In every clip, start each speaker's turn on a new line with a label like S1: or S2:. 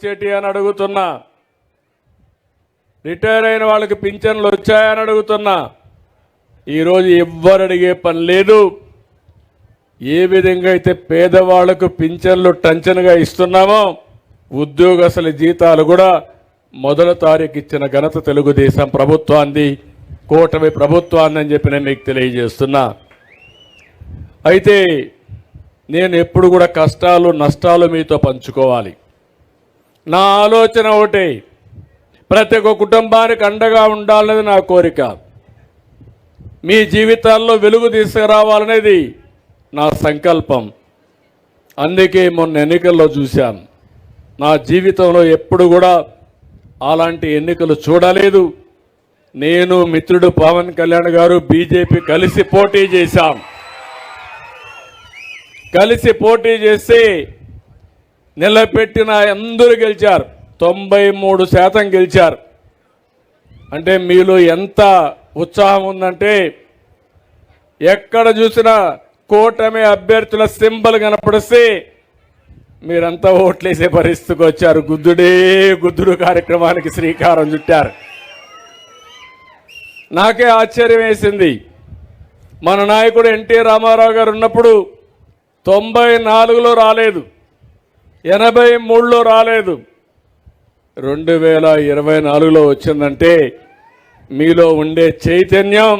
S1: చెట్టి అని అడుగుతున్నా, రిటైర్ అయిన వాళ్ళకి పింఛన్లు వచ్చాయని అడుగుతున్నా. ఈరోజు ఎవ్వరు అడిగే పని లేదు. ఏ విధంగా అయితే పేదవాళ్లకు పింఛన్లు టంచనగా ఇస్తున్నామో ఉద్యోగస్తుల జీతాలు కూడా మొదటి తారీఖు ఇచ్చిన ఘనత తెలుగుదేశం ప్రభుత్వాన్ని, కూటమి ప్రభుత్వాన్ని అని చెప్పి నేను మీకు తెలియజేస్తున్నా. అయితే నేను ఎప్పుడు కూడా కష్టాలు నష్టాలు మీతో పంచుకోవాలి. నా ఆలోచన ఒకటే, ప్రతి ఒక్క కుటుంబానికి అండగా ఉండాలనేది నా కోరిక. మీ జీవితాల్లో వెలుగు తీసుకురావాలనేది నా సంకల్పం. అందుకే మొన్న ఎన్నికల్లో చూశాను. నా జీవితంలో ఎప్పుడు కూడా అలాంటి ఎన్నికలు చూడలేదు. నేను మిత్రుడు పవన్ కళ్యాణ్ గారు బీజేపీ కలిసి పోటీ చేశాం. కలిసి పోటీ చేసి నిలబెట్టిన అందరూ గెలిచారు. 93% గెలిచారు. అంటే మీలో ఎంత ఉత్సాహం ఉందంటే, ఎక్కడ చూసినా కూటమి అభ్యర్థుల సింబల్ కనపడిస్తే మీరంతా ఓట్లేసే పరిస్థితికి వచ్చారు. గుద్దుడే గుద్దుడు కార్యక్రమానికి శ్రీకారం చుట్టారు. నాకే ఆశ్చర్యం వేసింది. మన నాయకుడు ఎన్టీ రామారావు గారు ఉన్నప్పుడు 94లో రాలేదు, 83లో రాలేదు, 2024లో వచ్చిందంటే మీలో ఉండే చైతన్యం,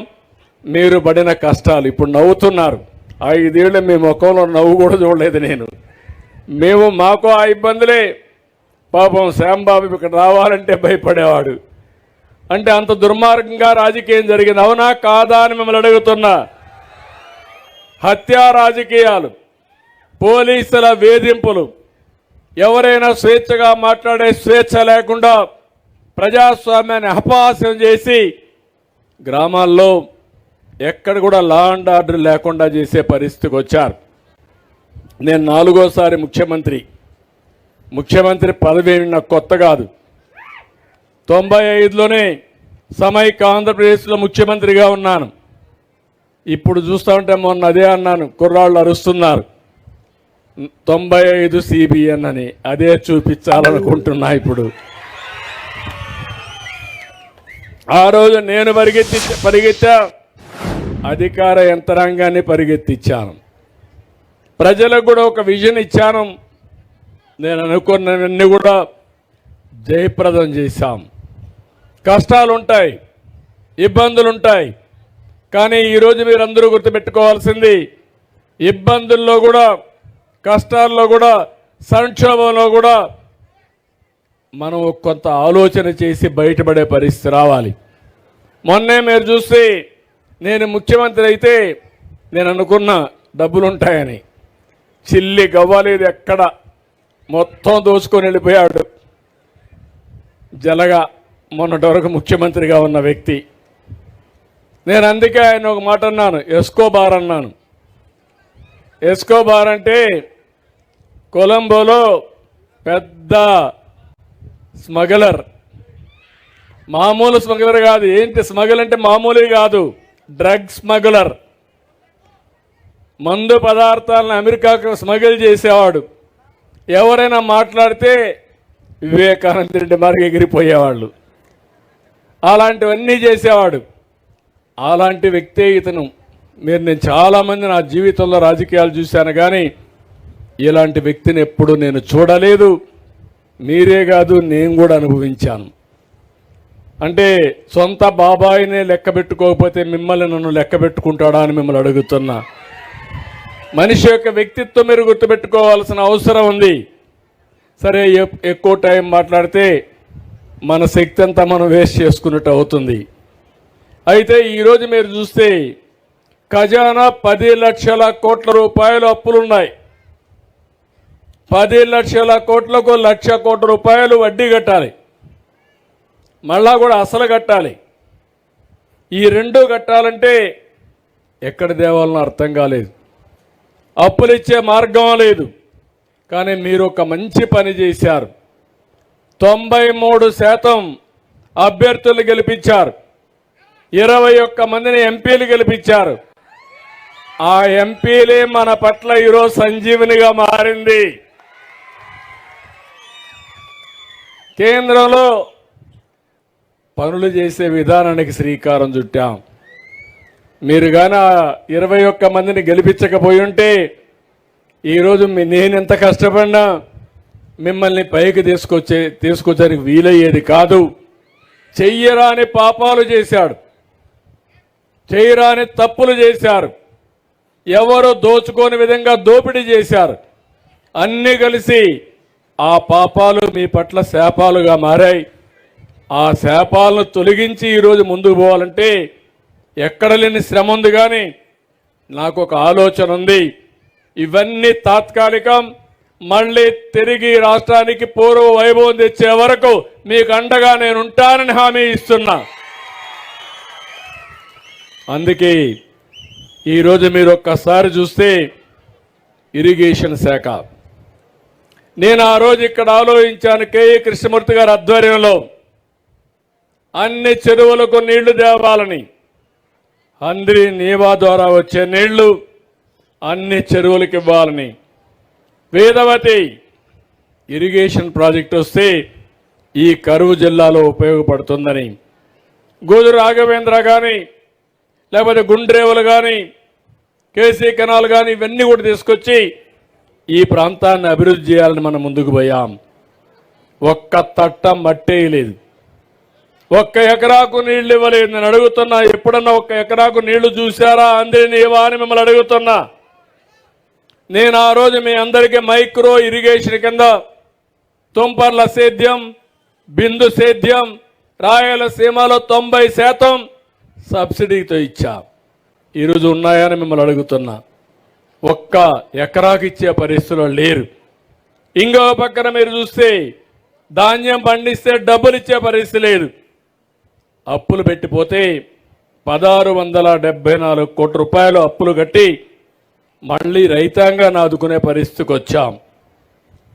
S1: మీరు పడిన కష్టాలు. ఇప్పుడు నవ్వుతున్నారు. 5 ఏళ్ళు మీ ముఖంలో నవ్వు కూడా చూడలేదు నేను. మాకు ఆ ఇబ్బందులే. పాపం శ్యాంబాబు ఇక్కడ రావాలంటే భయపడేవాడు. అంటే అంత దుర్మార్గంగా రాజకీయం జరిగింది. అవునా కాదా అని మిమ్మల్ని అడుగుతున్నా. హత్యా రాజకీయాలు, పోలీసుల వేధింపులు, ఎవరైనా స్వేచ్ఛగా మాట్లాడే స్వేచ్ఛ లేకుండా ప్రజాస్వామ్యాన్ని అపహాస్యం చేసి గ్రామాల్లో ఎక్కడ కూడా లా అండ్ ఆర్డర్ లేకుండా చేసే పరిస్థితికి వచ్చారు. నేను 4వ ముఖ్యమంత్రి పదవి నాకు కొత్త కాదు. 95లోనే సమైక్య ఆంధ్రప్రదేశ్లో ముఖ్యమంత్రిగా ఉన్నాను. ఇప్పుడు చూస్తూ ఉంటే మొన్న అదే అన్నాను, కుర్రాళ్ళు అరుస్తున్నారు 95 CBN అని. అదే చూపించాలనుకుంటున్నా. ఇప్పుడు ఆ రోజు నేను పరిగెత్తా, అధికార యంత్రాంగాన్ని పరిగెత్తించాను. ప్రజలకు కూడా ఒక విజన్ ఇచ్చాను. నేను అనుకున్నవన్నీ కూడా జయప్రదం చేశాం. కష్టాలుంటాయి, ఇబ్బందులుంటాయి. కానీ ఈరోజు మీరందరూ గుర్తుపెట్టుకోవాల్సింది, ఇబ్బందుల్లో కూడా, కష్టాల్లో కూడా, సంక్షోభంలో కూడా మనం కొంత ఆలోచన చేసి బయటపడే పరిస్థితి రావాలి. మొన్నే మీరు చూస్తే, నేను ముఖ్యమంత్రి అయితే నేను అనుకున్న డబ్బులుంటాయని. చిల్లి గవ్వలేదు ఎక్కడ, మొత్తం దోచుకొని వెళ్ళిపోయాడు. జలగా మొన్నటి వరకు ముఖ్యమంత్రిగా ఉన్న వ్యక్తి. నేను అందుకే ఆయన ఒక మాట అన్నాను, ఎస్కోబార్ అన్నాను. ఎస్కోబార్ అంటే కొలంబోలో పెద్ద స్మగ్లర్. మామూలు స్మగ్లర్ కాదు. ఏంటి స్మగ్లర్ అంటే మామూలు కాదు, డ్రగ్ స్మగ్లర్. మందు పదార్థాలను అమెరికాకు స్మగిల్ చేసేవాడు. ఎవరైనా మాట్లాడితే వివేకానంద రెడ్డి మార్గ ఎగిరిపోయేవాళ్ళు. అలాంటివన్నీ చేసేవాడు. అలాంటి వ్యక్తే ఇతను. నేను చాలామంది నా జీవితంలో రాజకీయాలు చూశాను, కానీ ఇలాంటి వ్యక్తిని ఎప్పుడు నేను చూడలేదు. మీరే కాదు, నేను కూడా అనుభవించాను. అంటే సొంత బాబాయినే లెక్క పెట్టుకోకపోతే మిమ్మల్ని నన్ను లెక్క పెట్టుకుంటాడా అని మిమ్మల్ని అడుగుతున్నా. మనిషి యొక్క వ్యక్తిత్వం మీరు గుర్తుపెట్టుకోవాల్సిన అవసరం ఉంది. సరే, ఎక్కువ టైం మాట్లాడితే మన శక్తి అంతా మనం వేస్ట్ చేసుకున్నట్టు అవుతుంది. అయితే ఈరోజు మీరు చూస్తే ఖజానా 10 లక్షల కోట్ల రూపాయలు అప్పులున్నాయి. 10 లక్షల కోట్లకు 1,00,000 కోట్ల రూపాయలు వడ్డీ కట్టాలి, మళ్ళా కూడా అసలు కట్టాలి. ఈ రెండు కట్టాలంటే ఎక్కడ దేవాలనో అర్థం కాలేదు. అప్పులు ఇచ్చే మార్గం లేదు. కానీ మీరు ఒక మంచి పని చేశారు. 93% అభ్యర్థులు గెలిపించారు. 21 మందిని ఎంపీలు గెలిపించారు. ఆ ఎంపీలే మన పట్ల ఈరోజు సంజీవనిగా మారింది. కేంద్రంలో పనులు చేసే విధానానికి శ్రీకారం చుట్టాం. మీరు కానీ 21 మందిని గెలిపించకపోయి ఉంటే ఈరోజు నేను ఎంత కష్టపడినా మిమ్మల్ని పైకి తీసుకొచ్చడానికి వీలయ్యేది కాదు. చెయ్యరాని పాపాలు చేశాడు, చేయరాని తప్పులు చేశారు, ఎవరు దోచుకోని విధంగా దోపిడీ చేశారు. అన్నీ కలిసి ఆ పాపాలు మీ పట్ల శాపాలుగా మారాయి. ఆ శాపాలను తొలగించి ఈరోజు ముందుకు పోవాలంటే ఎక్కడ లేని శ్రమ ఉంది. కానీ నాకు ఒక ఆలోచన ఉంది. ఇవన్నీ తాత్కాలికం. మళ్ళీ తిరిగి రాష్ట్రానికి పూర్వ వైభవం తెచ్చే వరకు మీకు అండగా నేను ఉంటానని హామీ ఇస్తున్నా. అందుకే ఈరోజు మీరు ఒక్కసారి చూస్తే ఇరిగేషన్ శాఖ, నేను ఆ రోజు ఇక్కడ ఆలోచించాను. కేఈ కృష్ణమూర్తి గారి ఆధ్వర్యంలో అన్ని చెరువులకు నీళ్లు తేవాలని, హంద్రి నీవా ద్వారా వచ్చే నీళ్లు అన్ని చెరువులకు ఇవ్వాలని, వేదవతి ఇరిగేషన్ ప్రాజెక్ట్ వస్తే ఈ కరువు జిల్లాలో ఉపయోగపడుతుందని, గోదు రాఘవేంద్ర కానీ లేకపోతే గుండ్రేవులు కానీ కేసీ కెనాల్ కానీ ఇవన్నీ కూడా తీసుకొచ్చి ఈ ప్రాంతాన్ని అభివృద్ధి చేయాలని మనం ముందుకు పోయాం. ఒక్క తట్ట మట్టేయలేదు, ఒక్క ఎకరాకు నీళ్లు ఇవ్వలేదు. నేను అడుగుతున్నా, ఎప్పుడన్నా ఒక్క ఎకరాకు నీళ్లు చూశారా అందరినీ ఇవ్వా అని మిమ్మల్ని అడుగుతున్నా. నేను ఆ రోజు మీ అందరికీ మైక్రో ఇరిగేషన్ కింద తుంపర్ల సేద్యం, బిందు సేద్యం, రాయలసీమలో 90% సబ్సిడీతో ఇచ్చా. ఈరోజు ఉన్నాయని మిమ్మల్ని అడుగుతున్నా. ఒక్క ఎకరాకు ఇచ్చే పరిస్థితుల్లో లేరు. ఇంకో పక్కన మీరు చూస్తే ధాన్యం పండిస్తే డబ్బులు ఇచ్చే పరిస్థితి లేదు. అప్పులు పెట్టిపోతే 1674 కోట్ల రూపాయలు అప్పులు కట్టి మళ్ళీ రైతాంగాన్ని ఆదుకునే పరిస్థితికి వచ్చాం.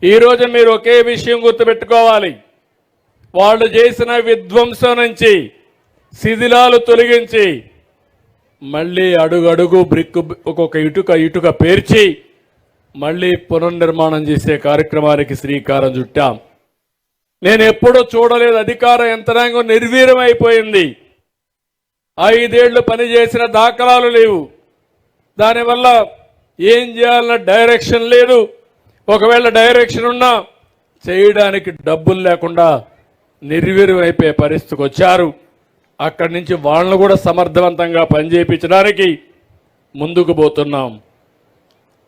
S1: ఈరోజు మీరు ఒకే విషయం గుర్తుపెట్టుకోవాలి. వాళ్ళు చేసిన విధ్వంసం నుంచి శిథిలాలు తొలగించి మళ్ళీ అడుగడుగు బ్రిక్ ఒక్కొక్క ఇటుక పేర్చి మళ్ళీ పునర్నిర్మాణం చేసే కార్యక్రమానికి శ్రీకారం చుట్టాం. నేను ఎప్పుడూ చూడలేదు. అధికార యంత్రాంగం నిర్వీర్యమైపోయింది. 5 ఏళ్లు పనిచేసిన దాఖలాలు లేవు. దానివల్ల ఏం చేయాలన్న డైరెక్షన్ లేదు. ఒకవేళ డైరెక్షన్ ఉన్నా చేయడానికి డబ్బులు లేకుండా నిర్వీర్యమైపోయే పరిస్థితికి వచ్చారు. అక్కడి నుంచి వాళ్ళను కూడా సమర్థవంతంగా పనిచేయించడానికి ముందుకు పోతున్నాం.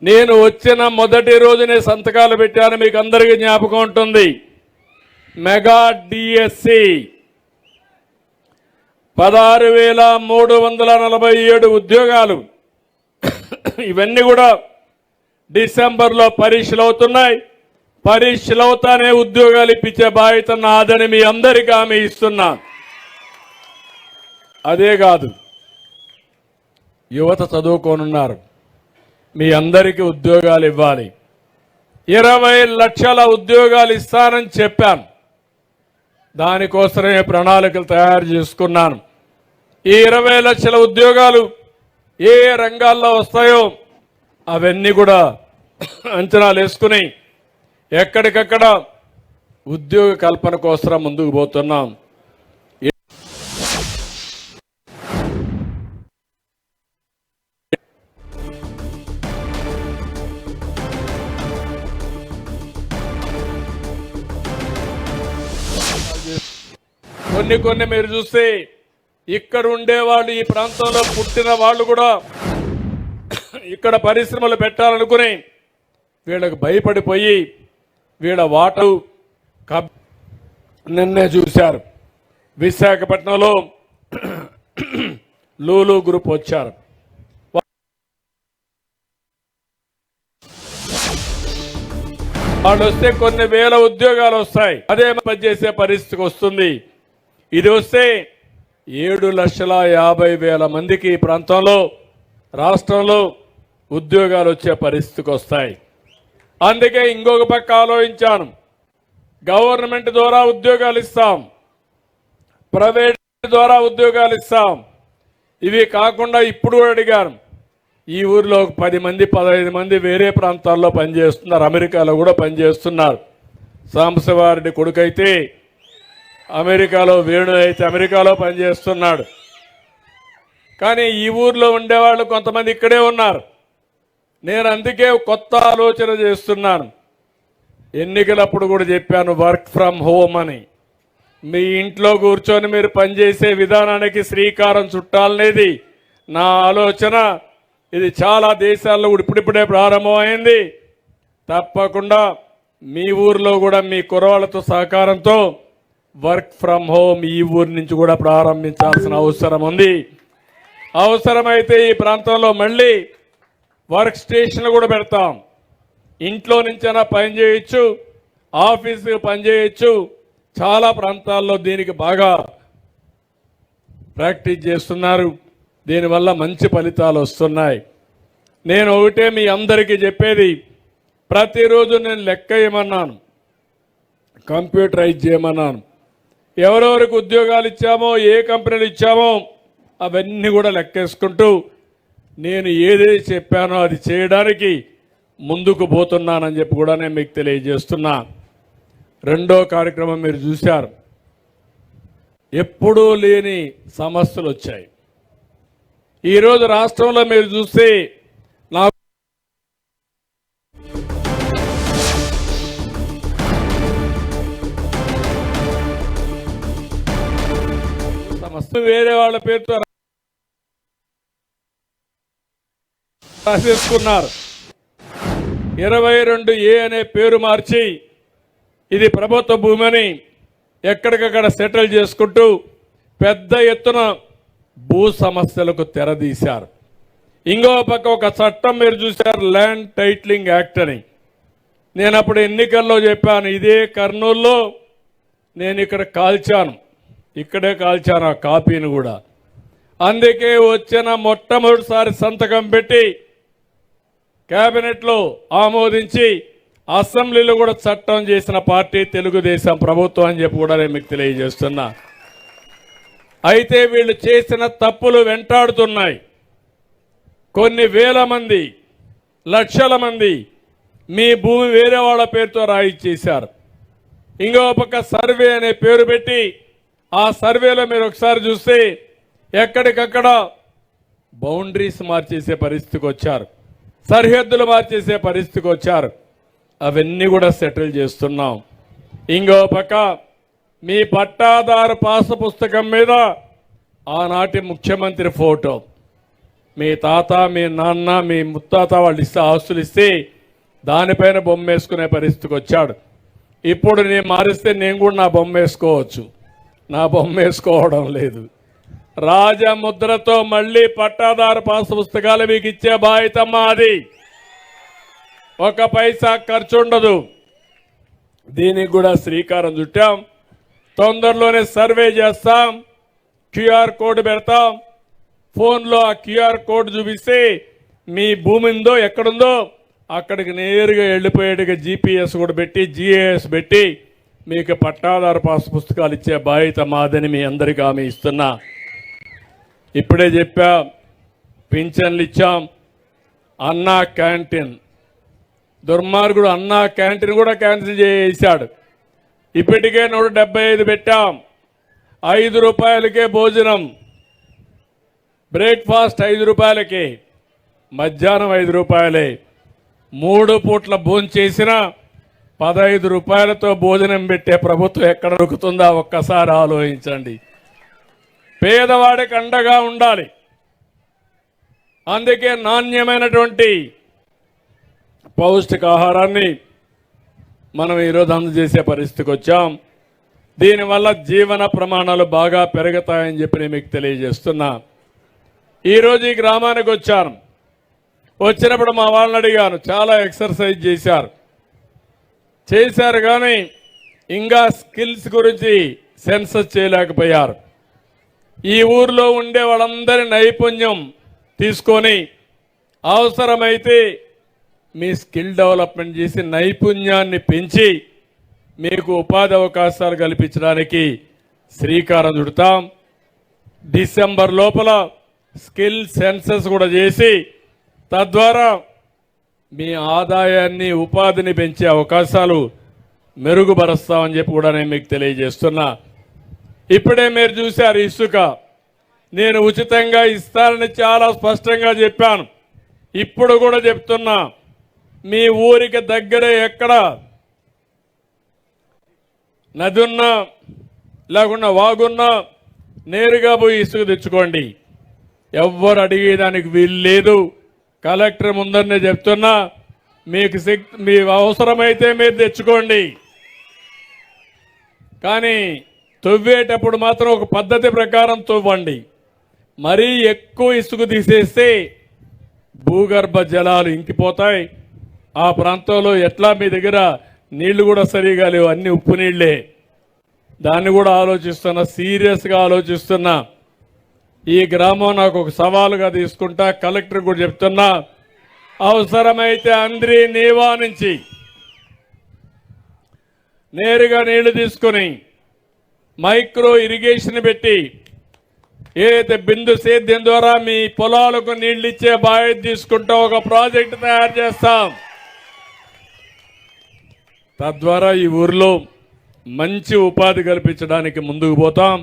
S1: నేను వచ్చిన మొదటి రోజునే సంతకాలు పెట్టాను, మీకు అందరికీ జ్ఞాపకం ఉంటుంది. మెగా డిఎస్సి 16,347 ఉద్యోగాలు. ఇవన్నీ కూడా డిసెంబర్లో పరీక్షలు అవుతున్నాయి. పరీక్షలు అవుతానే ఉద్యోగాలు ఇప్పించే బాధ్యత నాదని మీ అందరికీ హామీ ఇస్తున్నా. అదే కాదు, యువత చదువుకోనున్నారు, మీ అందరికీ ఉద్యోగాలు ఇవ్వాలి. 20 లక్షల ఉద్యోగాలు ఇస్తానని చెప్పాను. దానికోసమే ప్రణాళికలు తయారు చేసుకున్నాను. ఈ 20 లక్షల ఉద్యోగాలు ఏ రంగాల్లో వస్తాయో అవన్నీ కూడా అంచనాలు వేసుకుని ఎక్కడికక్కడ ఉద్యోగ కల్పన కోసం ముందుకు పోతున్నాం. కొన్ని మీరు చూస్తే ఇక్కడ ఉండేవాళ్ళు, ఈ ప్రాంతంలో పుట్టిన వాళ్ళు కూడా ఇక్కడ పరిశ్రమలు పెట్టాలనుకుని వీళ్ళకు భయపడిపోయి వీళ్ళ వాటలు నిన్నే చూశారు. విశాఖపట్నంలో లూలు గ్రూప్ వచ్చారు. వాళ్ళు వస్తే కొన్ని వేల ఉద్యోగాలు వస్తాయి. అదే పనిచేసే పరిస్థితికి వస్తుంది. ఇది వస్తే 7,50,000 మందికి ఈ ప్రాంతంలో, రాష్ట్రంలో ఉద్యోగాలు వచ్చే పరిస్థితికి వస్తాయి. అందుకే ఇంకొక పక్క ఆలోచించాను. గవర్నమెంట్ ద్వారా ఉద్యోగాలు ఇస్తాం, ప్రైవేట్ ద్వారా ఉద్యోగాలు ఇస్తాం. ఇవి కాకుండా ఇప్పుడు కూడా అడిగాను, ఈ ఊరిలో 10 మంది 15 మంది వేరే ప్రాంతాల్లో పనిచేస్తున్నారు, అమెరికాలో కూడా పనిచేస్తున్నారు. సాంబశివారెడ్డి కొడుకైతే అమెరికాలో వేణు అయితే అమెరికాలో పనిచేస్తున్నాడు. కానీ ఈ ఊర్లో ఉండేవాళ్ళు కొంతమంది ఇక్కడే ఉన్నారు. నేను అందుకే కొత్త ఆలోచన చేస్తున్నాను. ఎన్నికలప్పుడు కూడా చెప్పాను వర్క్ ఫ్రమ్ హోమ్ అని. మీ ఇంట్లో కూర్చొని మీరు పనిచేసే విధానానికి శ్రీకారం చుట్టాలనేది నా ఆలోచన. ఇది చాలా దేశాల్లో ఇప్పుడిప్పుడే ప్రారంభమైంది. తప్పకుండా మీ ఊర్లో కూడా మీ కుర్రాళ్ళతో సహకారంతో వర్క్ ఫ్రమ్ హోమ్ ఈ ఊరి నుంచి కూడా ప్రారంభించాల్సిన అవసరం ఉంది. అవసరమైతే ఈ ప్రాంతంలో మళ్ళీ వర్క్ స్టేషన్లు కూడా పెడతాం. ఇంట్లో నుంచైనా పని చేయొచ్చు, ఆఫీసు పని చేయొచ్చు. చాలా ప్రాంతాల్లో దీనికి బాగా ప్రాక్టీస్ చేస్తున్నారు. దీనివల్ల మంచి ఫలితాలు వస్తున్నాయి. నేను ఒకటే మీ అందరికీ చెప్పేది, ప్రతిరోజు నేను లెక్క ఇవ్వమన్నాను, కంప్యూటరైజ్ చేయమన్నాను. ఎవరెవరికి ఉద్యోగాలు ఇచ్చామో, ఏ కంపెనీలు ఇచ్చామో అవన్నీ కూడా లెక్కేసుకుంటూ నేను ఏదైతే చెప్పానో అది చేయడానికి ముందుకు పోతున్నానని చెప్పి కూడా నేను మీకు తెలియజేస్తున్నా. రెండో కార్యక్రమం మీరు చూశారు. ఎప్పుడూ లేని సమస్యలు వచ్చాయి. ఈరోజు రాష్ట్రంలో మీరు చూస్తే నాకు సమస్య వేరే వాళ్ళ పేరుతో రాసేసుకున్నారు. 22A అనే పేరు మార్చి ఇది ప్రభుత్వ భూమిని ఎక్కడికక్కడ సెటిల్ చేసుకుంటూ పెద్ద ఎత్తున భూ సమస్యలకు తెరదీశారు. ఇంకో పక్క ఒక చట్టం మీరు చూశారు, ల్యాండ్ టైటిలింగ్ యాక్ట్ అని. నేను అప్పుడు ఎన్నికల్లో చెప్పాను, ఇదే కర్నూలులో నేను ఇక్కడ కాల్చాను, ఇక్కడే కాల్చాను ఆ కాపీని కూడా. అందుకే వచ్చిన మొట్టమొదటిసారి సంతకం పెట్టి కేబినెట్లో ఆమోదించి అసెంబ్లీలో కూడా చట్టం చేసిన పార్టీ తెలుగుదేశం ప్రభుత్వం అని చెప్పి కూడా నేను మీకు తెలియజేస్తున్నా. అయితే వీళ్ళు చేసిన తప్పులు వెంటాడుతున్నాయి. కొన్ని వేల మంది, లక్షల మంది మీ భూమి వేరే వాళ్ళ పేరుతో రాయిచ్చేశారు. ఇంకో పక్క సర్వే అనే పేరు పెట్టి ఆ సర్వేలో మీరు ఒకసారి చూస్తే ఎక్కడికక్కడ బౌండరీస్ మార్చేసే పరిస్థితికి వచ్చారు, సరిహద్దులు మార్చేసే పరిస్థితికి వచ్చారు. అవన్నీ కూడా సెటిల్ చేస్తున్నాం. ఇంకో పక్క మీ పట్టాదారు పాస్ పుస్తకం మీద ఆనాటి ముఖ్యమంత్రి ఫోటో, మీ తాత, మీ నాన్న, మీ ముత్తాత వాళ్ళు ఇస్తే ఆస్తులు ఇస్తే దానిపైన బొమ్మ వేసుకునే పరిస్థితికి వచ్చాడు. ఇప్పుడు నేను మారిస్తే నేను కూడా నా బొమ్మ వేసుకోవచ్చు. నా బొమ్మ వేసుకోవడం లేదు. రాజముద్రతో మళ్ళీ పట్టాదారు పాస్ పుస్తకాలు మీకు ఇచ్చే బాధ్యత మాది. ఒక పైసా ఖర్చు ఉండదు. దీనికి కూడా శ్రీకారం చుట్టాం. తొందరలోనే సర్వే చేస్తాం, క్యూఆర్ కోడ్ పెడతాం. ఫోన్లో ఆ క్యూఆర్ కోడ్ చూపిస్తే మీ భూమి ఉందో ఎక్కడుందో అక్కడికి నేరుగా వెళ్ళిపోయేట్టుగా జీపీఎస్ కూడా పెట్టి, జీఏఎస్ పెట్టి మీకు పట్టాదారు పాస్ పుస్తకాలు ఇచ్చే బాధ్యత మాదని మీ అందరికీ హామీ ఇస్తున్నా. ఇప్పుడే చెప్పా, పింఛన్లు ఇచ్చాం. అన్నా క్యాంటీన్, దుర్మార్గుడు అన్నా క్యాంటీన్ కూడా క్యాన్సిల్ చేశాడు. ఇప్పటికే 175 పెట్టాం. 5 రూపాయలకే భోజనం, బ్రేక్ఫాస్ట్ 5 రూపాయలకే, మధ్యాహ్నం 5 రూపాయలే. 3 పూట్ల భోజనం చేసిన 15 రూపాయలతో భోజనం పెట్టే ప్రభుత్వం ఎక్కడ దొరుకుతుందా ఒక్కసారి ఆలోచించండి. పేదవాడికి అండగా ఉండాలి. అందుకే నాణ్యమైనటువంటి పౌష్టికాహారాన్ని మనం ఈరోజు అందజేసే పరిస్థితికి వచ్చాం. దీనివల్ల జీవన ప్రమాణాలు బాగా పెరుగుతాయని చెప్పి నేను మీకు తెలియజేస్తున్నా. ఈరోజు ఈ గ్రామానికి వచ్చాను. వచ్చినప్పుడు మా వాళ్ళని అడిగాను, చాలా ఎక్సర్సైజ్ చేశారు కానీ ఇంకా స్కిల్స్ గురించి సెన్సస్ చేయలేకపోయారు. ఈ ఊర్లో ఉండే వాళ్ళందరి నైపుణ్యం తీసుకొని అవసరమైతే మీ స్కిల్ డెవలప్మెంట్ చేసి నైపుణ్యాన్ని పెంచి మీకు ఉపాధి అవకాశాలు కల్పించడానికి శ్రీకారం చుడతాం. డిసెంబర్ లోపల స్కిల్ సెన్సస్ కూడా చేసి తద్వారా మీ ఆదాయాన్ని, ఉపాధిని పెంచే అవకాశాలు మెరుగుపరుస్తామని చెప్పి కూడా నేను మీకు తెలియజేస్తున్నా. ఇప్పుడే మీరు చూశారు ఇసుక నేను ఉచితంగా ఇస్తానని చాలా స్పష్టంగా చెప్పాను. ఇప్పుడు కూడా చెప్తున్నా, మీ ఊరికి దగ్గర ఎక్కడ నది ఉన్నా లేకుండా వాగున్నా నేరుగా పోయి ఇసుక తెచ్చుకోండి. ఎవ్వరు అడిగేదానికి వీలు లేదు. కలెక్టర్ ముందరనే చెప్తున్నా, మీకు మీ అవసరమైతే మీరు తెచ్చుకోండి. కానీ తవ్వేటప్పుడు మాత్రం ఒక పద్ధతి ప్రకారం తవ్వండి. మరీ ఎక్కువ ఇసుక తీసేస్తే భూగర్భ జలాలు ఇంకిపోతాయి. ఆ ప్రాంతంలో ఎట్లా మీ దగ్గర నీళ్లు కూడా సరిగా లేవు, అన్ని ఉప్పు నీళ్లే. దాన్ని కూడా ఆలోచిస్తున్నా, సీరియస్గా ఆలోచిస్తున్నా. ఈ గ్రామం నాకు ఒక సవాలుగా తీసుకుంటా. కలెక్టర్ కూడా చెప్తున్నా, అవసరమైతే అంద్రి నీవా నుంచి నేరుగా నీళ్లు తీసుకొని మైక్రో ఇరిగేషన్ పెట్టి ఏదైతే బిందు సేద్యం ద్వారా మీ పొలాలకు నీళ్లు ఇచ్చే బాధ్యత తీసుకుంటా ఒక ప్రాజెక్టు తయారు చేస్తాం. తద్వారా ఈ ఊరిలో మంచి ఉపాధి కల్పించడానికి ముందుకు పోతాం.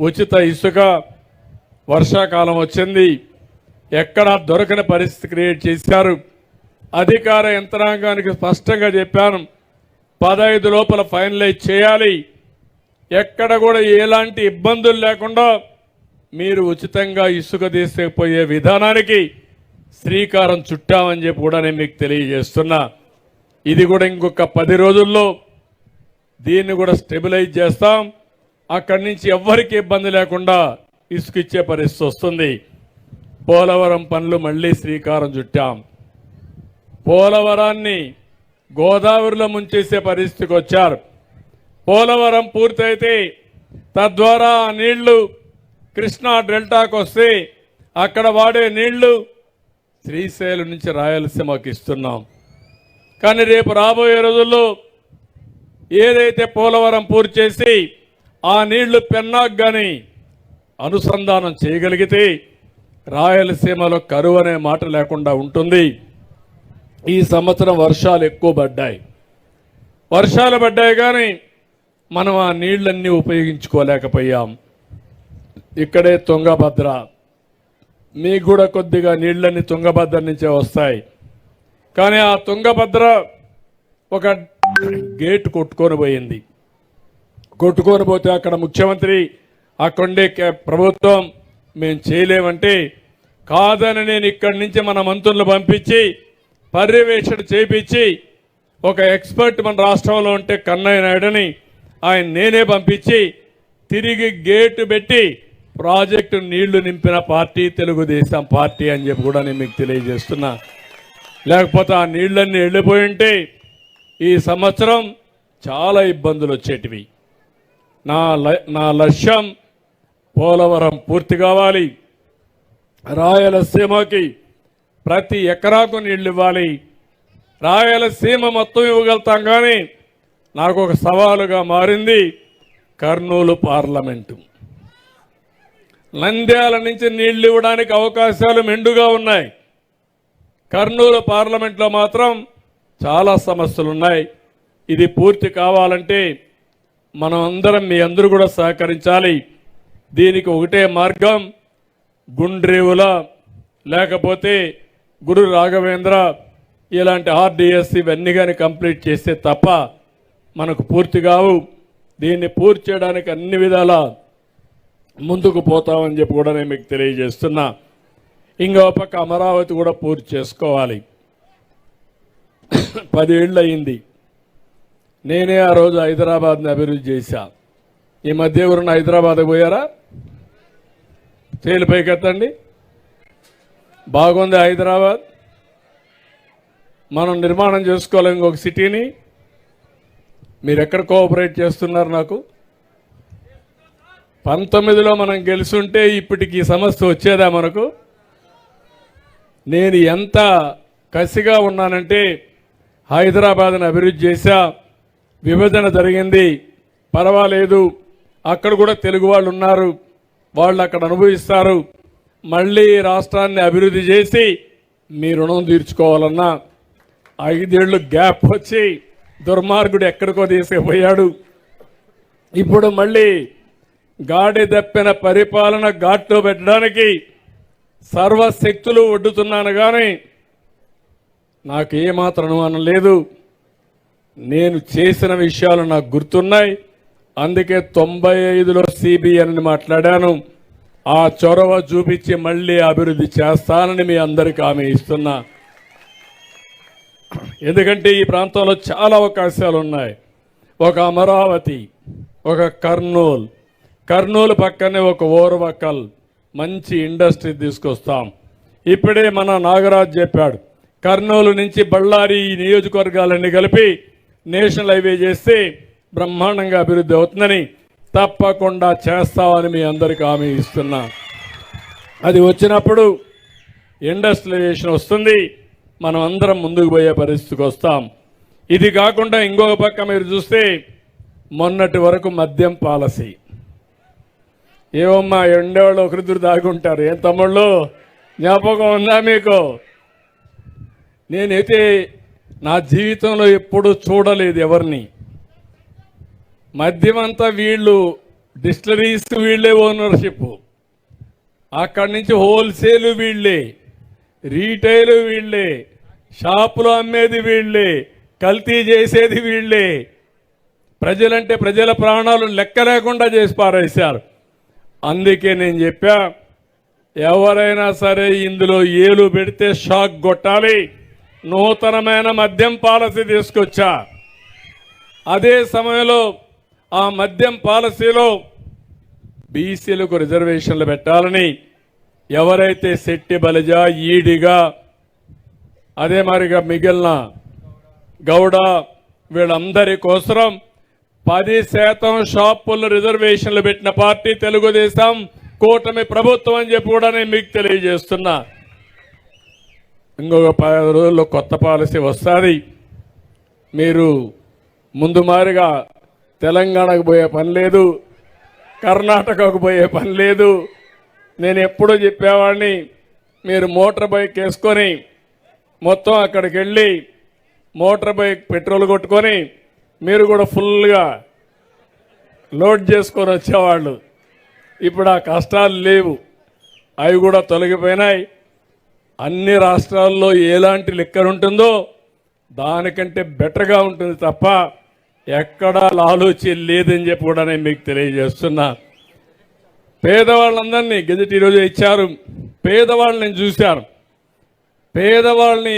S1: ఉచిత ఇసుక వర్షాకాలం వచ్చింది, ఎక్కడా దొరకని పరిస్థితి క్రియేట్ చేశారు. అధికార యంత్రాంగానికి స్పష్టంగా చెప్పాను, 15 లోపల ఫైనలైజ్ చేయాలి. ఎక్కడ కూడా ఎలాంటి ఇబ్బందులు లేకుండా మీరు ఉచితంగా ఇసుక తీసుకుపోయే విధానానికి శ్రీకారం చుట్టామని చెప్పి కూడా నేను మీకు తెలియజేస్తున్నా. ఇది కూడా ఇంకొక 10 రోజుల్లో దీన్ని కూడా స్టెబిలైజ్ చేస్తాం. అక్కడి నుంచి ఎవ్వరికి ఇబ్బంది లేకుండా ఇసుక ఇచ్చే పరిస్థితి వస్తుంది. పోలవరం పనులు మళ్ళీ శ్రీకారం చుట్టాం. పోలవరాన్ని గోదావరిలో ముంచేసే పరిస్థితికి వచ్చారు. పోలవరం పూర్తయితే తద్వారా నీళ్లు కృష్ణా డెల్టాకు వస్తే అక్కడ వాడే నీళ్లు శ్రీశైలం నుంచి రాయలసీమకి ఇస్తున్నాం. కానీ రేపు రాబోయే రోజుల్లో ఏదైతే పోలవరం పూర్తి చేసి ఆ నీళ్లు పెన్నాకు కానీ అనుసంధానం చేయగలిగితే రాయలసీమలో కరువు అనే మాట లేకుండా ఉంటుంది. ఈ సంవత్సరం వర్షాలు ఎక్కువ పడ్డాయి. వర్షాలు పడ్డాయి కానీ మనం ఆ నీళ్లన్నీ ఉపయోగించుకోలేకపోయాం. ఇక్కడే తుంగభద్ర, మీకు కూడా కొద్దిగా నీళ్లన్నీ తుంగభద్ర నుంచే వస్తాయి. కానీ ఆ తుంగభద్ర ఒక గేట్ కొట్టుకొని పోయింది. కొట్టుకొని పోతే అక్కడ ముఖ్యమంత్రి, అక్కడే ప్రభుత్వం మేము చేయలేమంటే కాదని నేను ఇక్కడి నుంచి మన మంత్రులు పంపించి పర్యవేక్షణ చేయించి ఒక ఎక్స్పర్ట్ మన రాష్ట్రంలో ఉంటే కన్నయ్య నాయుడుని ఆయన నేనే పంపించి తిరిగి గేటు పెట్టి ప్రాజెక్టు నీళ్లు నింపిన పార్టీ తెలుగుదేశం పార్టీ అని చెప్పి కూడా నేను మీకు తెలియజేస్తున్నా. లేకపోతే ఆ నీళ్లన్నీ వెళ్ళిపోయి ఉంటే ఈ సంవత్సరం చాలా ఇబ్బందులు వచ్చేటివి. నా లక్ష్యం పోలవరం పూర్తి కావాలి, రాయలసీమకి ప్రతి ఎకరాకు నీళ్లు ఇవ్వాలి. రాయలసీమ మొత్తం ఇవ్వగలుగుతాం కానీ నాకు ఒక సవాలుగా మారింది కర్నూలు పార్లమెంటు. నంద్యాల నుంచి నీళ్లు ఇవ్వడానికి అవకాశాలు మెండుగా ఉన్నాయి. కర్నూలు పార్లమెంట్లో మాత్రం చాలా సమస్యలు ఉన్నాయి. ఇది పూర్తి కావాలంటే మనం అందరం, మీ అందరూ కూడా సహకరించాలి. దీనికి ఒకటే మార్గం, గుండ్రేవుల లేకపోతే గురు రాఘవేంద్ర ఇలాంటి ఆర్డిఎస్ ఇవన్నీ కానీ కంప్లీట్ చేస్తే తప్ప మనకు పూర్తి కావు. దీన్ని పూర్తి చేయడానికి అన్ని విధాలా ముందుకు పోతామని చెప్పి కూడా నేను మీకు తెలియజేస్తున్నా. ఇంకో పక్క అమరావతి కూడా పూర్తి చేసుకోవాలి. 10 ఏళ్ళు అయింది. నేనే ఆ రోజు హైదరాబాద్ని అభివృద్ధి చేశా. ఈ మధ్య ఎవరున్న హైదరాబాద్కి పోయారా? చేలు పైకెత్తండి. బాగుంది హైదరాబాద్. మనం నిర్మాణం చేసుకోలేం ఇంకొక సిటీని. మీరు ఎక్కడ కోఆపరేట్ చేస్తున్నారు? నాకు 19లో మనం గెలుచుంటే ఇప్పటికి ఈ సమస్య వచ్చేదా మనకు? నేను ఎంత కసిగా ఉన్నానంటే హైదరాబాద్ని అభివృద్ధి చేశా. విభజన జరిగింది, పర్వాలేదు, అక్కడ కూడా తెలుగు వాళ్ళు ఉన్నారు, వాళ్ళు అక్కడ అనుభవిస్తారు. మళ్ళీ రాష్ట్రాన్ని అభివృద్ధి చేసి మీ రుణం తీర్చుకోవాలన్నా 5 ఏళ్ళు గ్యాప్ వచ్చి దుర్మార్గుడు ఎక్కడికో తీసుకుపోయాడు. ఇప్పుడు మళ్ళీ గాడి దప్పిన పరిపాలన ఘాట్లో పెట్టడానికి సర్వశక్తులు ఒడ్డుతున్నాను కానీ నాకు ఏమాత్రం అనుమానం లేదు. నేను చేసిన విషయాలు నాకు గుర్తున్నాయి. అందుకే 95లో సిబిఎన్ మాట్లాడాను. ఆ చొరవ చూపించి మళ్ళీ అభివృద్ధి చేస్తానని మీ అందరికీ హామీ ఇస్తున్నా. ఎందుకంటే ఈ ప్రాంతంలో చాలా అవకాశాలు ఉన్నాయి. ఒక అమరావతి, ఒక కర్నూలు పక్కనే ఒక ఓర్వకల్ మంచి ఇండస్ట్రీ తీసుకొస్తాం. ఇప్పుడే మన నాగరాజ్ చెప్పాడు, కర్నూలు నుంచి బళ్ళారి ఈ నియోజకవర్గాలన్నీ కలిపి నేషనల్ హైవే చేస్తే బ్రహ్మాండంగా అభివృద్ధి అవుతుందని తప్పకుండా చేస్తామని మీ అందరికీ హామీ ఇస్తున్నా. అది వచ్చినప్పుడు ఇండస్ట్రియలైజేషన్ వస్తుంది, మనం అందరం ముందుకు పోయే పరిస్థితికి వస్తాం. ఇది కాకుండా ఇంకొక పక్క మీరు చూస్తే మొన్నటి వరకు మద్యం పాలసీ. ఏమమ్మా ఎండేవాళ్ళు ఒకరిద్దరు దాగుంటారు, ఏం తమ్ముళ్ళు జ్ఞాపకం ఉందా మీకు? నేనైతే నా జీవితంలో ఎప్పుడూ చూడలేదు ఎవరిని. మద్యం అంతా వీళ్ళు డిస్టిలరీస్ వీళ్ళే ఓనర్షిప్, అక్కడి నుంచి హోల్సేల్ వీళ్ళే, రీటైల్ వీళ్ళే, షాపులో అమ్మేది వీళ్ళే, కల్తీ చేసేది వీళ్ళే. ప్రజలంటే ప్రజల ప్రాణాలు లెక్క లేకుండా చేసి పారేశారు. అందుకే నేను చెప్పా, ఎవరైనా సరే ఇందులో ఏలు పెడితే షాక్ కొట్టాలి. నూతనమైన మద్యం పాలసీ తీసుకొచ్చా. అదే సమయంలో ఆ మద్యం పాలసీలో బీసీలకు రిజర్వేషన్లు పెట్టాలని, ఎవరైతే శెట్టి బలిజ ఈడిగా అదే మరిగా మిగిలిన గౌడ వీళ్ళందరి కోసం 10% షాపుల్లో రిజర్వేషన్లు పెట్టిన పార్టీ తెలుగుదేశం కూటమి ప్రభుత్వం అని చెప్పి కూడా నేను మీకు తెలియజేస్తున్నా. ఇంకొక 10 రోజుల్లో కొత్త పాలసీ వస్తుంది. మీరు ముందు మారిగా తెలంగాణకు పోయే పని లేదు, కర్ణాటకకు పోయే పని లేదు. నేను ఎప్పుడూ చెప్పేవాడిని, మీరు మోటార్ బైక్ వేసుకొని మొత్తం అక్కడికి వెళ్ళి మోటార్ బైక్ పెట్రోల్ కొట్టుకొని మీరు కూడా ఫుల్గా లోడ్ చేసుకొని వచ్చేవాళ్ళు. ఇప్పుడు ఆ కష్టాలు లేవు, అవి కూడా తొలగిపోయినాయి. అన్ని రాష్ట్రాల్లో ఎలాంటి లిక్కర్ ఉంటుందో దానికంటే బెటర్గా ఉంటుంది తప్ప ఎక్కడా లాలూచి లేదని చెప్పి కూడా నేను మీకు తెలియజేస్తున్నా. పేదవాళ్ళందరినీ గెజెట్ ఈరోజు ఇచ్చారు. పేదవాళ్ళని నేను చూశాను. పేదవాళ్ళని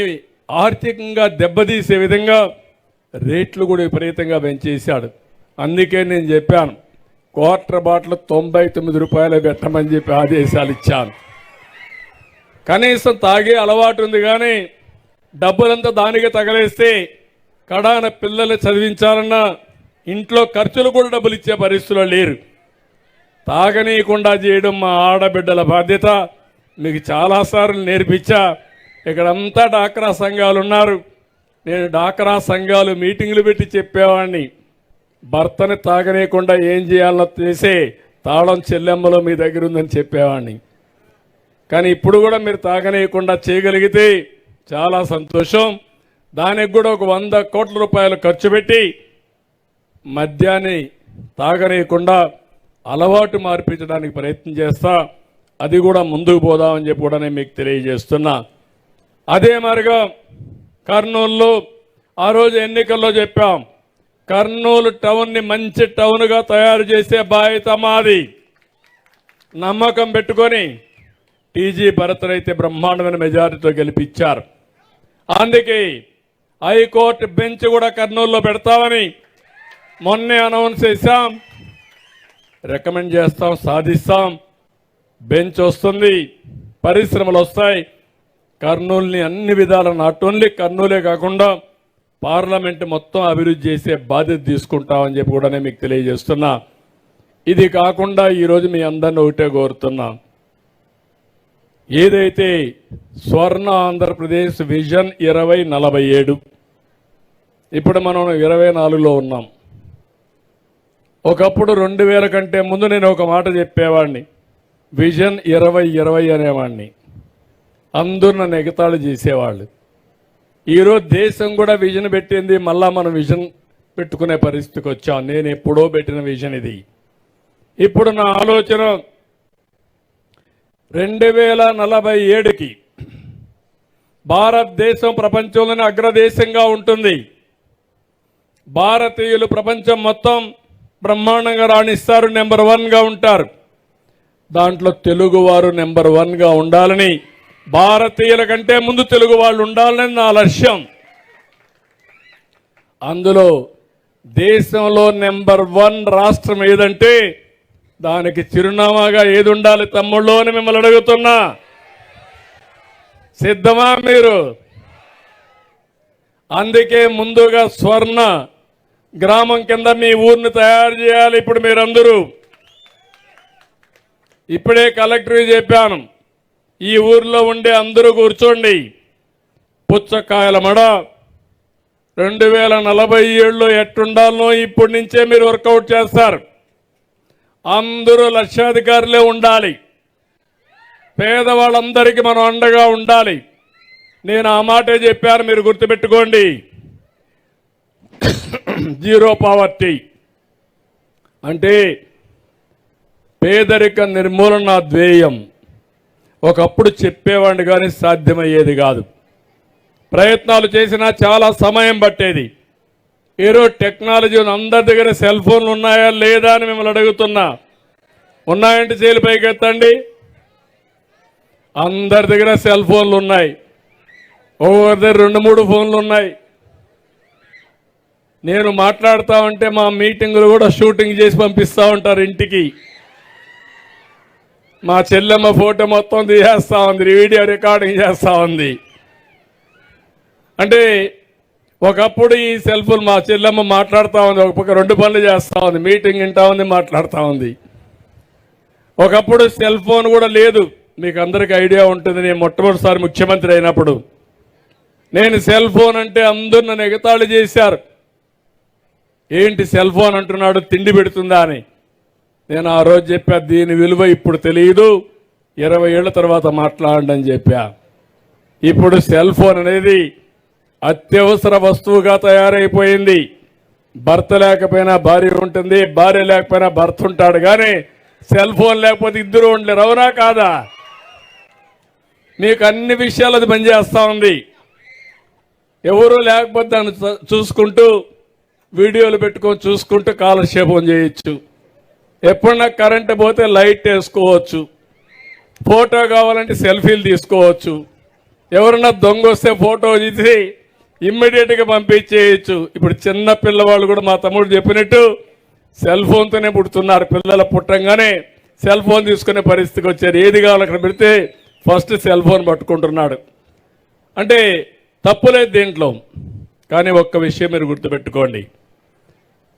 S1: ఆర్థికంగా దెబ్బతీసే విధంగా రేట్లు కూడా విపరీతంగా పెంచేశాడు. అందుకే నేను చెప్పాను, క్వార్టర్ బాటిల్ 99 రూపాయలు పెట్టమని చెప్పి ఆదేశాలు ఇచ్చాను. కనీసం తాగే అలవాటు ఉంది కానీ డబ్బులంతా దానికి తగలేస్తే కడాన పిల్లలు చదివించాలన్నా ఇంట్లో ఖర్చులు కూడా డబ్బులు ఇచ్చే పరిస్థితుల్లో లేరు. తాగనీయకుండా చేయడం మా ఆడబిడ్డల బాధ్యత. మీకు చాలాసార్లు నేర్పించా. ఇక్కడంతా డాక్రా సంఘాలు ఉన్నారు. నేను డాక్రా సంఘాలు మీటింగులు పెట్టి చెప్పేవాడిని, భర్తని తాగనీయకుండా ఏం చేయాలో చేసే తాళం చెల్లెమ్మలో మీ దగ్గర ఉందని చెప్పేవాడిని. కానీ ఇప్పుడు కూడా మీరు తాగనీయకుండా చేయగలిగితే చాలా సంతోషం. దానికి కూడా ఒక 100 కోట్ల రూపాయలు ఖర్చు పెట్టి మద్యాన్ని తాగనీయకుండా అలవాటు మార్పించడానికి ప్రయత్నం చేస్తా. అది కూడా ముందుకు పోదామని చెప్పి కూడా నేను మీకు తెలియజేస్తున్నా. అదే మరిగా కర్నూలులో ఆ రోజు ఎన్నికల్లో చెప్పాం, కర్నూలు టౌన్ని మంచి టౌన్గా తయారు చేసే బాధ్యత మాది. నమ్మకం పెట్టుకొని టీజీ భరత్ అయితే బ్రహ్మాండమైన మెజారిటీతో గెలిపించారు. అందుకే హైకోర్టు బెంచ్ కూడా కర్నూలులో పెడతామని మొన్నే అనౌన్స్ చేశాం. రికమెండ్ చేస్తాం, సాధిస్తాం. బెంచ్ వస్తుంది, పరిశ్రమలు వస్తాయి. కర్నూలుని అన్ని విధాల నాట్ ఓన్లీ కర్నూలే కాకుండా పార్లమెంట్ మొత్తం అభివృద్ధి చేసే బాధ్యత తీసుకుంటామని చెప్పి కూడా నేను మీకు తెలియజేస్తున్నా. ఇది కాకుండా ఈరోజు మీ అందరిని ఒకటే కోరుతున్నా, ఏదైతే స్వర్ణ ఆంధ్రప్రదేశ్ విజన్ 2047, ఇప్పుడు మనం 24లో ఉన్నాం. ఒకప్పుడు 2000 కంటే ముందు నేను ఒక మాట చెప్పేవాడిని, విజన్ 2020 అనేవాడిని. అందరూ నన్ను ఎగతాళి చేసేవాళ్ళు. ఈరోజు దేశం కూడా విజన్ పెట్టింది, మళ్ళా మనం విజన్ పెట్టుకునే పరిస్థితికి వచ్చాం. నేను ఎప్పుడో పెట్టిన విజన్ ఇది. ఇప్పుడు నా ఆలోచన 2047కి భారతదేశం ప్రపంచంలోనే అగ్రదేశంగా ఉంటుంది. భారతీయులు ప్రపంచం మొత్తం బ్రహ్మాండంగా రాణిస్తారు, నెంబర్ 1గా ఉంటారు. దాంట్లో తెలుగువారు నెంబర్ 1గా ఉండాలని, భారతీయుల కంటే ముందు తెలుగు వాళ్ళు ఉండాలని నా లక్ష్యం. అందులో దేశంలో నెంబర్ 1 రాష్ట్రం ఏదంటే దానికి చిరునామాగా ఏది ఉండాలి తమ్ముళ్ళు అని మిమ్మల్ని అడుగుతున్నా. సిద్ధమా మీరు? అందుకే ముందుగా స్వర్ణ గ్రామం కింద మీ ఊరిని తయారు చేయాలి. ఇప్పుడు మీరందరూ ఇప్పుడే కలెక్టర్కి చెప్పాను, ఈ ఊర్లో ఉండే అందరూ కూర్చోండి. పుచ్చకాయల మడ 2047లో ఎట్టుండాలనో ఇప్పటి నుంచే మీరు వర్కౌట్ చేస్తారు. అందరూ లక్షాధికారులే ఉండాలి. పేదవాళ్ళందరికీ మనం అండగా ఉండాలి. నేను ఆ మాటే చెప్పాను, మీరు గుర్తుపెట్టుకోండి. జీరో పావర్టీ అంటే పేదరిక నిర్మూలన ధ్యేయం. ఒకప్పుడు చెప్పేవాడిని కానీ సాధ్యమయ్యేది కాదు. ప్రయత్నాలు చేసినా చాలా సమయం పట్టేది. ఈరోజు టెక్నాలజీ అందరి దగ్గర సెల్ ఫోన్లు ఉన్నాయా లేదా అని మిమ్మల్ని అడుగుతున్నా. ఉన్నాయంటే చేలు పైకి ఎత్తండి. అందరి దగ్గర సెల్ ఫోన్లు ఉన్నాయి. ఒక్కొక్కరి దగ్గర 2-3 ఫోన్లు ఉన్నాయి. నేను మాట్లాడుతూ ఉంటే మా మీటింగులు కూడా షూటింగ్ చేసి పంపిస్తూ ఉంటారు ఇంటికి. మా చెల్లెమ్మ ఫోటో మొత్తం తీసేస్తూ ఉంది, వీడియో రికార్డింగ్ చేస్తూ ఉంది. అంటే ఒకప్పుడు ఈ సెల్ ఫోన్ మా చెల్లెమ్మ మాట్లాడుతూ ఉంది, ఒక పక్క 2 పనులు చేస్తూ ఉంది, మీటింగ్ వింటా ఉంది, మాట్లాడుతూ ఉంది. ఒకప్పుడు సెల్ ఫోన్ కూడా లేదు. మీకు అందరికీ ఐడియా ఉంటుంది. నేను మొట్టమొదటిసారి ముఖ్యమంత్రి అయినప్పుడు నేను సెల్ ఫోన్ అంటే అందరూ నన్ను ఎగతాళి చేశారు. ఏంటి సెల్ ఫోన్ అంటున్నాడు, తిండి పెడుతుందా అని. నేను ఆ రోజు చెప్పా, దీని విలువ ఇప్పుడు తెలియదు, 20 ఏళ్ల తర్వాత మాట్లాడండి అని చెప్పా. ఇప్పుడు సెల్ ఫోన్ అనేది అత్యవసర వస్తువుగా తయారైపోయింది. భర్త లేకపోయినా భార్య ఉంటుంది, భార్య లేకపోయినా భర్త ఉంటాడు, కానీ సెల్ ఫోన్ లేకపోతే ఇద్దరు ఉండలేరు. అవునా కాదా? మీకు అన్ని విషయాలు అది పనిచేస్తూ ఉంది. ఎవరు లేకపోతే దాన్ని చూసుకుంటూ వీడియోలు పెట్టుకొని చూసుకుంటూ కాలక్షేపం చేయొచ్చు. ఎప్పుడన్నా కరెంటు పోతే లైట్ వేసుకోవచ్చు. ఫోటో కావాలంటే సెల్ఫీలు తీసుకోవచ్చు. ఎవరన్నా దొంగ వస్తే ఫోటో తీసి ఇమ్మీడియట్గా పంపించేయచ్చు. ఇప్పుడు చిన్న పిల్లవాళ్ళు కూడా మా తమ్ముడు చెప్పినట్టు సెల్ ఫోన్తోనే పుడుతున్నారు. పిల్లలు పుట్టంగానే సెల్ ఫోన్ తీసుకునే పరిస్థితికి వచ్చారు. ఏది కావాలి అక్కడ పెడితే ఫస్ట్ సెల్ ఫోన్ పట్టుకుంటున్నాడు. అంటే తప్పులేదు దీంట్లో. కానీ ఒక్క విషయం మీరు గుర్తుపెట్టుకోండి,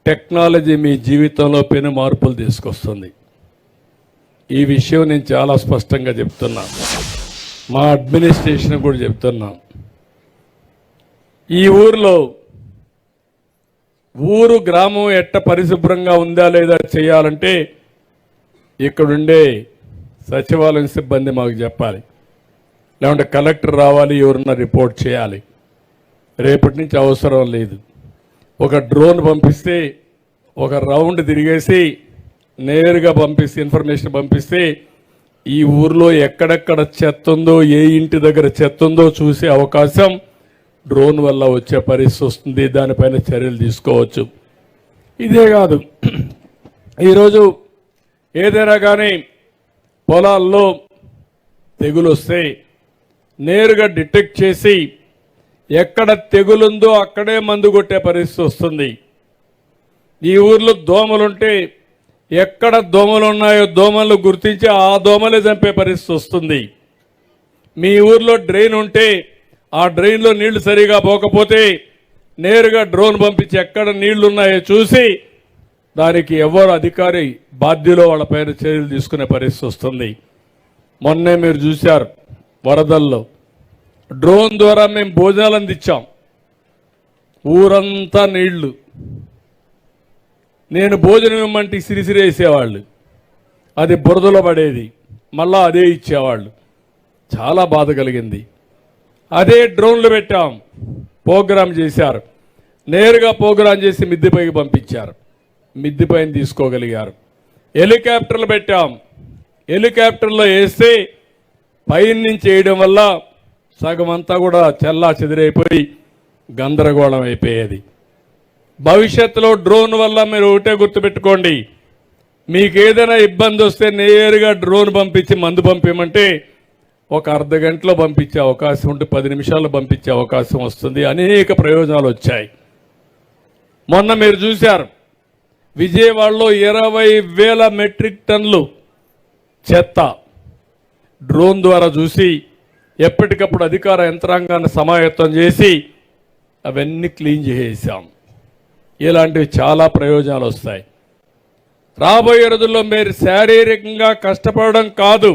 S1: టెక్నాలజీ మీ జీవితంలో పెను మార్పులు తీసుకొస్తుంది. ఈ విషయం నేను చాలా స్పష్టంగా చెప్తున్నాను, మా అడ్మినిస్ట్రేషన్ కూడా చెప్తున్నాను. ఈ ఊరు గ్రామం ఎట్ట పరిశుభ్రంగా ఉందా లేదా చేయాలంటే ఇక్కడుండే సచివాలయం సిబ్బంది మాకు చెప్పాలి, లేకుంటే కలెక్టర్ రావాలి, ఎవరన్నా రిపోర్ట్ చేయాలి. రేపటి నుంచి అవసరం లేదు. ఒక డ్రోన్ పంపిస్తే ఒక రౌండ్ తిరిగేసి నేరుగా పంపిస్తే ఇన్ఫర్మేషన్ పంపిస్తే ఈ ఊర్లో ఎక్కడెక్కడ చెత్త ఉందో, ఏ ఇంటి దగ్గర చెత్త ఉందో చూసే అవకాశం డ్రోన్ వల్ల వచ్చే పరిస్థితి వస్తుంది. దానిపైన చర్యలు తీసుకోవచ్చు. ఇదే కాదు, ఈరోజు ఏదైనా కానీ పొలాల్లో తెగులు వస్తే నేరుగా డిటెక్ట్ చేసి ఎక్కడ తెగులుందో అక్కడే మందు కొట్టే పరిస్థితి వస్తుంది. ఈ ఊర్లో దోమలుంటే ఎక్కడ దోమలు ఉన్నాయో దోమలు గుర్తించి ఆ దోమలే చంపే పరిస్థితి వస్తుంది. మీ ఊర్లో డ్రైన్ ఉంటే ఆ డ్రైన్లో నీళ్లు సరిగా పోకపోతే నేరుగా డ్రోన్ పంపించి ఎక్కడ నీళ్లు ఉన్నాయో చూసి దానికి ఎవరు అధికారి బాధ్యులో వాళ్ళపైన చర్యలు తీసుకునే పరిస్థితి వస్తుంది. మొన్నే మీరు చూశారు వరదల్లో డ్రోన్ ద్వారా మేము భోజనాలు అందించాం. ఊరంతా నీళ్లు. నేను భోజనం ఇమ్మంటే సిరిసిరేసేవాళ్ళు, అది బురదలో పడేది, మళ్ళా అదే ఇచ్చేవాళ్ళు. చాలా బాధ కలిగింది. అదే డ్రోన్లు పెట్టాం, ప్రోగ్రాం చేశారు. నేరుగా ప్రోగ్రాం చేసి మిద్దెపైకి పంపించారు. మిద్దెపైన తీసుకోగలిగారు. హెలికాప్టర్లు పెట్టాం. హెలికాప్టర్లో వేస్తే పైన నుంచి వేయడం వల్ల సగం అంతా కూడా చెల్లా చెదిరైపోయి గందరగోళం అయిపోయేది. భవిష్యత్తులో డ్రోన్ వల్ల మీరు ఒకటే గుర్తుపెట్టుకోండి, మీకు ఏదైనా ఇబ్బంది వస్తే నేరుగా డ్రోన్ పంపించి మందు పంపించమంటే ఒక అర్ధ గంటలో పంపించే అవకాశం ఉంటే 10 నిమిషాల్లో పంపించే అవకాశం వస్తుంది. అనేక ప్రయోజనాలు వచ్చాయి. మొన్న మీరు చూశారు, విజయవాడలో 20,000 మెట్రిక్ టన్నులు చెత్త డ్రోన్ ద్వారా చూసి ఎప్పటికప్పుడు అధికార యంత్రాంగాన్ని సమాయత్తం చేసి అవన్నీ క్లీన్ చేసేసాం. ఇలాంటివి చాలా ప్రయోజనాలు వస్తాయి. రాబోయే రోజుల్లో మీరు శారీరకంగా కష్టపడడం కాదు,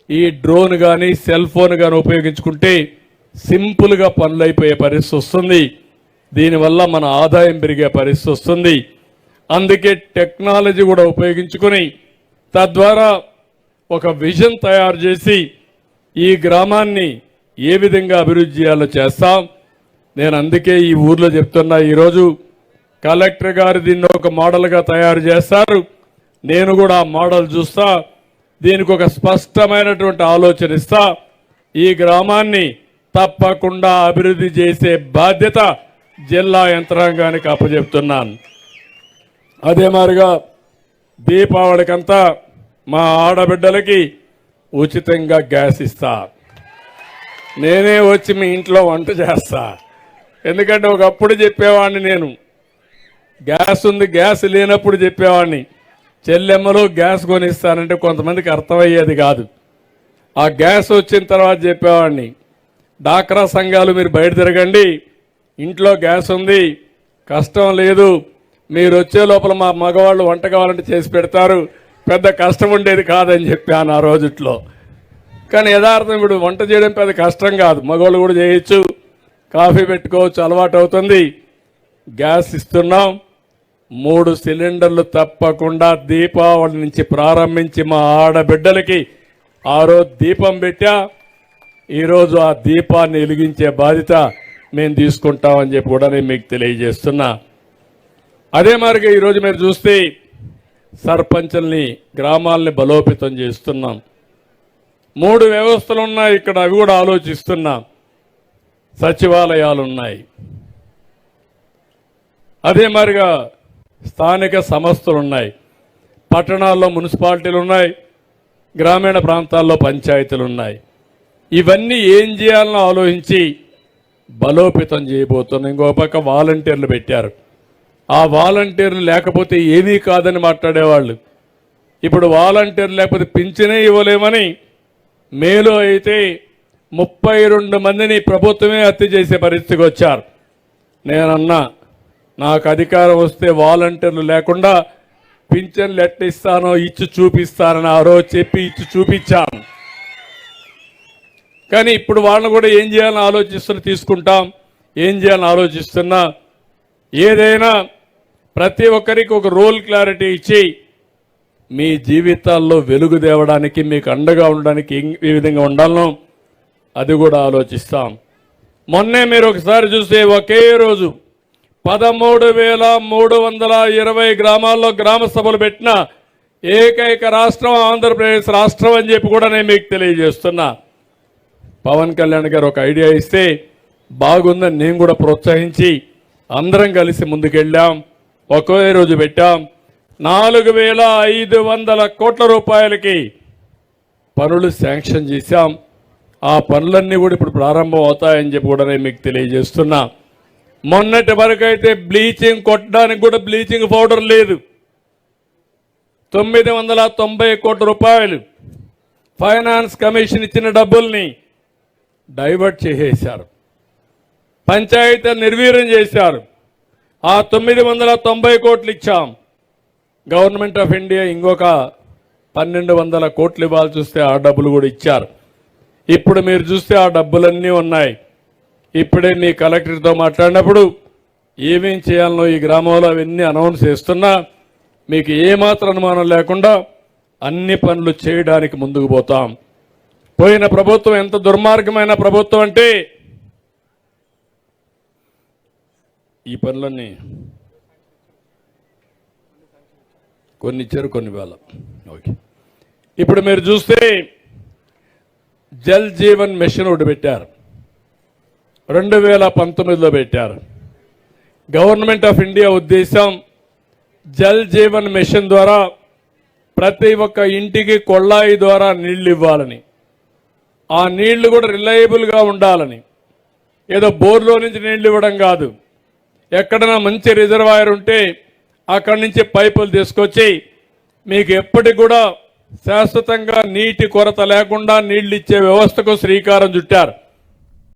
S1: ఈ డ్రోన్ కానీ సెల్ ఫోన్ కానీ ఉపయోగించుకుంటే సింపుల్గా పనులు అయిపోయే పరిస్థితి వస్తుంది. దీనివల్ల మన ఆదాయం పెరిగే పరిస్థితి వస్తుంది. అందుకే టెక్నాలజీ కూడా ఉపయోగించుకొని తద్వారా ఒక విజన్ తయారు చేసి ఈ గ్రామాన్ని ఏ విధంగా అభివృద్ధి చేయాలో చేస్తాం. నేను అందుకే ఈ ఊర్లో చెప్తున్నా, ఈరోజు కలెక్టర్ గారు దీన్ని ఒక మోడల్గా తయారు చేస్తారు. నేను కూడా ఆ మోడల్ చూస్తా, దీనికి ఒక స్పష్టమైనటువంటి ఆలోచన ఇస్తా. ఈ గ్రామాన్ని తప్పకుండా అభివృద్ధి చేసే బాధ్యత జిల్లా యంత్రాంగానికి అప్పచెప్తున్నాను. అదే మాదిరిగా దీపావళికంతా మా ఆడబిడ్డలకి ఉచితంగా గ్యాస్ ఇస్తా. నేనే వచ్చి మీ ఇంట్లో వంట చేస్తా. ఎందుకంటే ఒకప్పుడు చెప్పేవాడిని, నేను గ్యాస్ ఉంది, గ్యాస్ లేనప్పుడు చెప్పేవాడిని చెల్లెమ్మలు గ్యాస్ కొనిస్తానంటే కొంతమందికి అర్థమయ్యేది కాదు. ఆ గ్యాస్ వచ్చిన తర్వాత చెప్పేవాడిని, డాక్రా సంఘాలు మీరు బయట తిరగండి, ఇంట్లో గ్యాస్ ఉంది, కష్టం లేదు, మీరు వచ్చే లోపల మా మగవాళ్ళు వంట కావాలంటే చేసి పెడతారు, పెద్ద కష్టం ఉండేది కాదని చెప్పాను ఆ రోజుట్లో. కానీ యథార్థం ఇప్పుడు వంట చేయడం పెద్ద కష్టం కాదు, మగవాళ్ళు కూడా చేయొచ్చు, కాఫీ పెట్టుకోవచ్చు, అలవాటు అవుతుంది. గ్యాస్ ఇస్తున్నాం. 3 సిలిండర్లు తప్పకుండా దీపావళి నుంచి ప్రారంభించి మా ఆడబిడ్డలకి ఆ రోజు దీపం పెట్టా. ఈరోజు ఆ దీపాన్ని వెలిగించే బాధ్యత మేము తీసుకుంటామని చెప్పి కూడా నేను మీకు తెలియజేస్తున్నా. అదే మాదిరిగా ఈరోజు మీరు చూస్తే సర్పంచుల్ని, గ్రామాలని బలోపేతం చేస్తున్నాం. 3 వ్యవస్థలు ఉన్నాయి ఇక్కడ, అవి కూడా ఆలోచిస్తున్నాం. సచివాలయాలు ఉన్నాయి, అదే మాదిరిగా స్థానిక సంస్థలు ఉన్నాయి, పట్టణాల్లో మున్సిపాలిటీలు ఉన్నాయి, గ్రామీణ ప్రాంతాల్లో పంచాయతీలు ఉన్నాయి. ఇవన్నీ ఏం చేయాలని ఆలోచించి బలోపేతం చేయబోతున్నాం. ఇంకో పక్క వాలంటీర్లు పెట్టారు. ఆ వాలంటీర్లు లేకపోతే ఏమీ కాదని మాట్లాడేవాళ్ళు. ఇప్పుడు వాలంటీర్లు లేకపోతే పింఛనే ఇవ్వలేమని మేలో అయితే 32 మందిని ప్రభుత్వమే హత్య చేసే పరిస్థితికి వచ్చారు. నేనన్నా, నాకు అధికారం వస్తే వాలంటీర్లు లేకుండా పింఛన్లు ఎట్లా ఇస్తానో ఇచ్చి చూపిస్తానని ఆ రోజు చెప్పి ఇచ్చి చూపించాను. కానీ ఇప్పుడు వాళ్ళని కూడా ఏం చేయాలని తీసుకుంటాం, ఏం చేయాలని ఆలోచిస్తున్నా. ఏదైనా ప్రతి ఒక్కరికి ఒక రోల్ క్లారిటీ ఇచ్చి మీ జీవితాల్లో వెలుగు తేవడానికి, మీకు అండగా ఉండడానికి ఏ విధంగా ఉండాలనో అది కూడా ఆలోచిస్తాం. మొన్నే మీరు ఒకసారి చూస్తే ఒకే రోజు 13,320 గ్రామాల్లో గ్రామ సభలు పెట్టిన ఏకైక రాష్ట్రం ఆంధ్రప్రదేశ్ రాష్ట్రం అని చెప్పి కూడా నేను మీకు తెలియజేస్తున్నా. పవన్ కళ్యాణ్ గారు ఒక ఐడియా ఇస్తే బాగుందని నేను కూడా ప్రోత్సహించి అందరం కలిసి ముందుకెళ్ళాం. ఒకే రోజు పెట్టాం. 4,500 కోట్ల రూపాయలకి పనులు శాంక్షన్ చేశాం. ఆ పనులన్నీ కూడా ఇప్పుడు ప్రారంభం అవుతాయని చెప్పి కూడా నేను మీకు తెలియజేస్తున్నా. మొన్నటి వరకు అయితే బ్లీచింగ్ కొట్టడానికి కూడా బ్లీచింగ్ పౌడర్ లేదు. 990 కోట్ల రూపాయలు ఫైనాన్స్ కమిషన్ ఇచ్చిన డబ్బుల్ని డైవర్ట్ చేసేశారు, పంచాయతీ నిర్వీర్యం చేశారు. ఆ 990 కోట్లు ఇచ్చాం. గవర్నమెంట్ ఆఫ్ ఇండియా ఇంకొక 1,200 కోట్లు ఇవ్వాలి, చూస్తే ఆ డబ్బులు కూడా ఇచ్చారు. ఇప్పుడు మీరు చూస్తే ఆ డబ్బులన్నీ ఉన్నాయి. ఇప్పుడే మీ కలెక్టర్తో మాట్లాడినప్పుడు ఏమేం చేయాలనో ఈ గ్రామంలో అవన్నీ అనౌన్స్ చేస్తున్నా. మీకు ఏమాత్రం అనుమానం లేకుండా అన్ని పనులు చేయడానికి ముందుకు పోతాం. పోయిన ప్రభుత్వం ఎంత దుర్మార్గమైన ప్రభుత్వం అంటే ఈ పనులన్నీ కొన్ని ఇచ్చారు, కొన్ని వేల. ఓకే, ఇప్పుడు మీరు చూస్తే జల్ జీవన్ మిషన్ ఒకటి పెట్టారు, 2019లో పెట్టారు. గవర్నమెంట్ ఆఫ్ ఇండియా ఉద్దేశం జల్ జీవన్ మిషన్ ద్వారా ప్రతి ఒక్క ఇంటికి కొళాయి ద్వారా నీళ్లు ఇవ్వాలని, ఆ నీళ్లు కూడా రిలయబుల్గా ఉండాలని. ఏదో బోర్లో నుంచి నీళ్లు ఇవ్వడం కాదు, ఎక్కడైనా మంచి రిజర్వాయర్ ఉంటే అక్కడి నుంచి పైపులు తీసుకొచ్చి మీకు ఎప్పటికి కూడా శాశ్వతంగా నీటి కొరత లేకుండా నీళ్లు ఇచ్చే వ్యవస్థకు శ్రీకారం చుట్టారు.